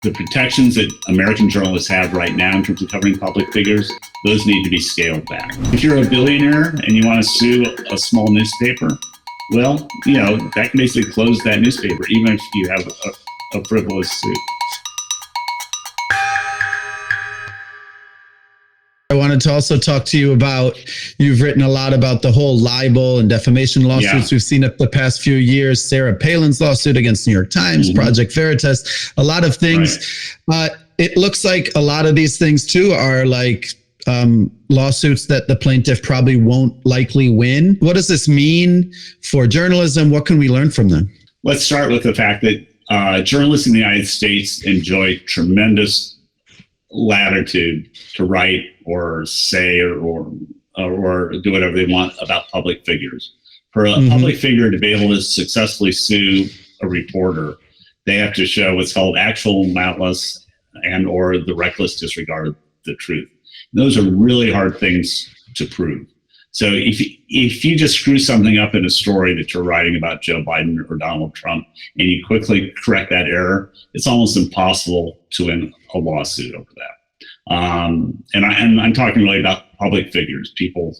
The protections that American journalists have right now in terms of covering public figures, those need to be scaled back. If you're a billionaire and you want to sue a small newspaper, well, that can basically close that newspaper, even if you have a frivolous suit. I wanted to also talk to you about, you've written a lot about the whole libel and defamation lawsuits we've seen up the past few years, Sarah Palin's lawsuit against New York Times, Project Veritas, a lot of things. Right. It looks like a lot of these things too are like lawsuits that the plaintiff probably won't likely win. What does this mean for journalism? What can we learn from them? Let's start with the fact that journalists in the United States enjoy tremendous latitude to write or say or do whatever they want about public figures. For a public figure to be able to successfully sue a reporter, they have to show what's called actual malice and or the reckless disregard of the truth. Those are really hard things to prove. So if you just screw something up in a story that you're writing about Joe Biden or Donald Trump and you quickly correct that error, it's almost impossible to win a lawsuit over that. And I'm talking really about public figures, people,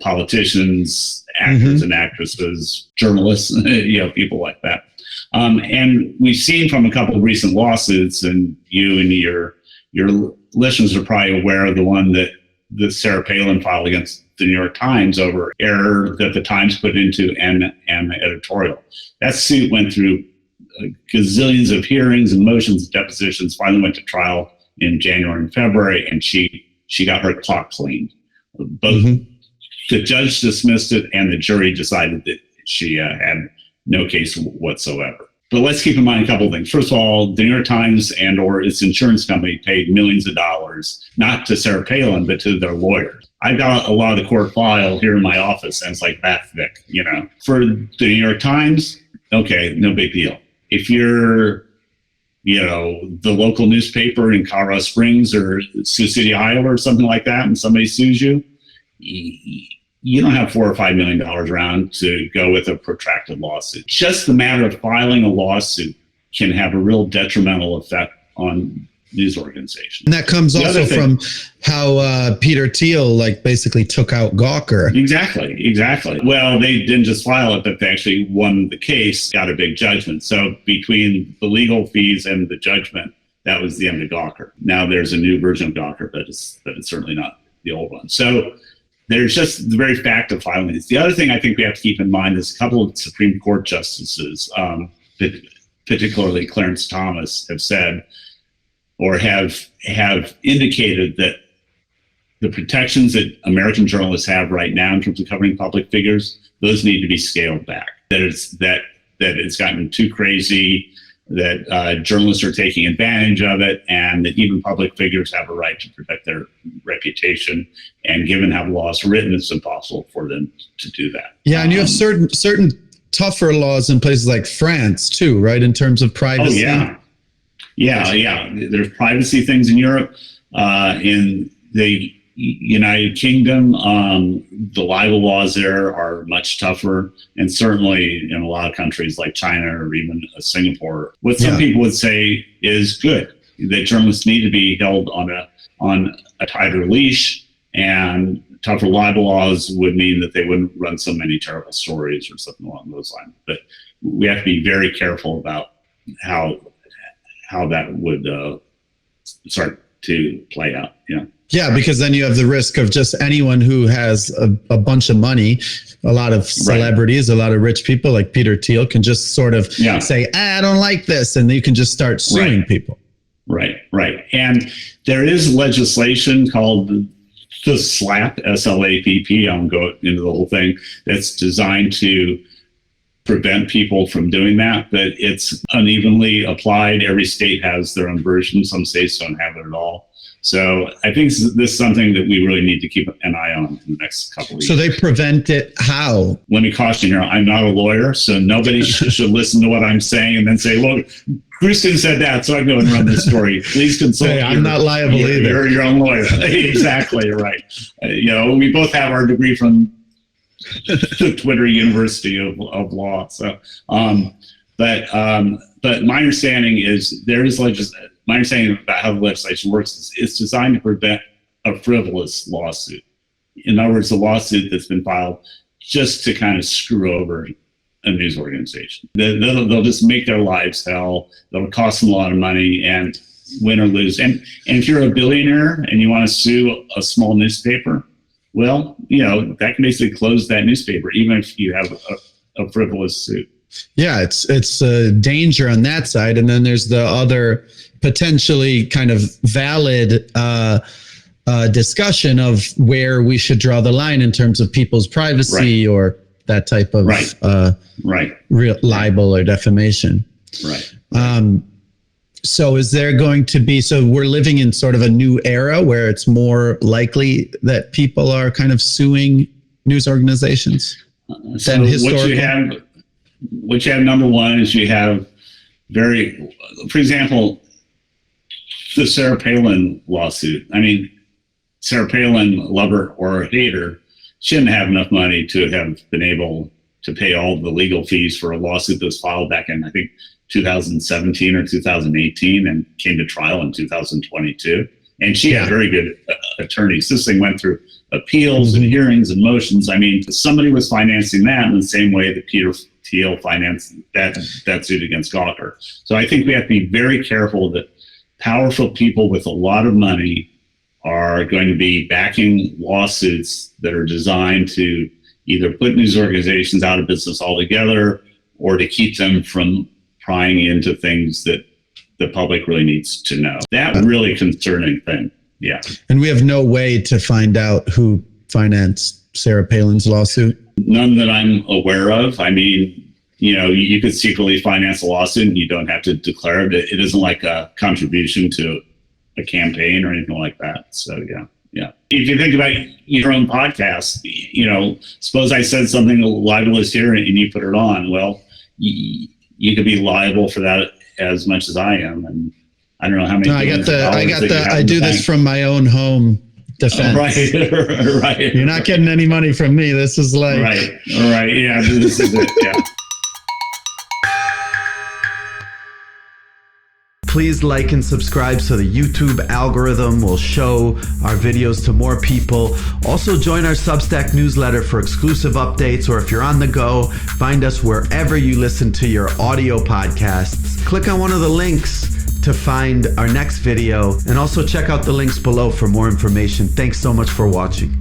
politicians, actors and actresses, journalists, people like that. And we've seen from a couple of recent lawsuits, and you and your listeners are probably aware of the one that Sarah Palin filed against the New York Times over error that the Times put into an editorial. That suit went through gazillions of hearings and motions, depositions, finally went to trial in January and February, and she got her clock cleaned. Both the judge dismissed it and the jury decided that she had no case whatsoever. But let's keep in mind a couple of things. First of all, the New York Times and or its insurance company paid millions of dollars, not to Sarah Palin, but to their lawyers. I've got a lot of the court file here in my office, and it's like that thick, For the New York Times, okay, no big deal. If you're, the local newspaper in Colorado Springs or Sioux City, Iowa, or something like that, and somebody sues you, you don't have $4 or $5 million around to go with a protracted lawsuit. Just the matter of filing a lawsuit can have a real detrimental effect on news organizations. And that comes also from how Peter Thiel basically took out Gawker. Exactly. Well, they didn't just file it, but they actually won the case, got a big judgment. So between the legal fees and the judgment, that was the end of Gawker. Now there's a new version of Gawker, but it's certainly not the old one. So there's just the very fact of filing these. The other thing I think we have to keep in mind is a couple of Supreme Court justices, particularly Clarence Thomas, have said or have indicated that the protections that American journalists have right now in terms of covering public figures, those need to be scaled back. That it's gotten too crazy, that journalists are taking advantage of it, and that even public figures have a right to protect their reputation. And given how the laws are written, it's impossible for them to do that. Yeah, and you have certain tougher laws in places like France too, right? In terms of privacy. Oh, yeah. There's privacy things in Europe. In the United Kingdom, the libel laws there are much tougher, and certainly in a lot of countries like China or even Singapore. What some people would say is good, that journalists need to be held on a tighter leash, and tougher libel laws would mean that they wouldn't run so many terrible stories or something along those lines. But we have to be very careful about how that would start to play out. Yeah, because then you have the risk of just anyone who has a bunch of money, a lot of celebrities, a lot of rich people like Peter Thiel can just sort of say, I don't like this. And you can just start suing people. Right. And there is legislation called the SLAPP, S-L-A-P-P, I won't go into the whole thing, that's designed to prevent people from doing that, but it's unevenly applied. Every state has their own version. Some states don't have it at all. So I think this is something that we really need to keep an eye on in the next couple of years. So they prevent it how? Let me caution you, I'm not a lawyer, so nobody should listen to what I'm saying and then say, look, Grueskin said that, so I go and run this story. Please consult I'm not liable either. You're your own lawyer. Exactly, right. We both have our degree from the Twitter University of Law. So, but But my understanding is my understanding about how the legislation works is it's designed to prevent a frivolous lawsuit. In other words, a lawsuit that's been filed just to kind of screw over a news organization. They'll just make their lives hell. It'll cost them a lot of money, and win or lose. And if you're a billionaire and you want to sue a small newspaper, well, that can basically close that newspaper, even if you have a frivolous suit. Yeah, it's a danger on that side. And then there's the other potentially kind of valid discussion of where we should draw the line in terms of people's privacy, or that type of real libel or defamation. Right. So is there going to be, so we're living in sort of a new era where it's more likely that people are kind of suing news organizations than historical? What you have, number one, is you have for example, the Sarah Palin lawsuit. I mean, Sarah Palin, lover or hater, shouldn't have enough money to have been able to pay all the legal fees for a lawsuit that was filed back in, I think, 2017 or 2018 and came to trial in 2022. And she had very good attorneys. This thing went through appeals and hearings and motions. I mean, somebody was financing that in the same way that Peter Thiel financed that suit against Gawker. So I think we have to be very careful that powerful people with a lot of money are going to be backing lawsuits that are designed to either put news organizations out of business altogether or to keep them from prying into things that the public really needs to know. That really concerning thing. Yeah. And we have no way to find out who financed Sarah Palin's lawsuit? None that I'm aware of. I mean, you could secretly finance a lawsuit and you don't have to declare it. It isn't like a contribution to a campaign or anything like that. So, yeah. If you think about your own podcast, suppose I said something libelous here and you put it on. Well, you could be liable for that as much as I am. And I don't know how many. No, I do this from my own home defense. Right. You're not getting any money from me. This is like. Right. Yeah. This is it. Yeah. Please like and subscribe so the YouTube algorithm will show our videos to more people. Also join our Substack newsletter for exclusive updates, or if you're on the go, find us wherever you listen to your audio podcasts. Click on one of the links to find our next video, and also check out the links below for more information. Thanks so much for watching.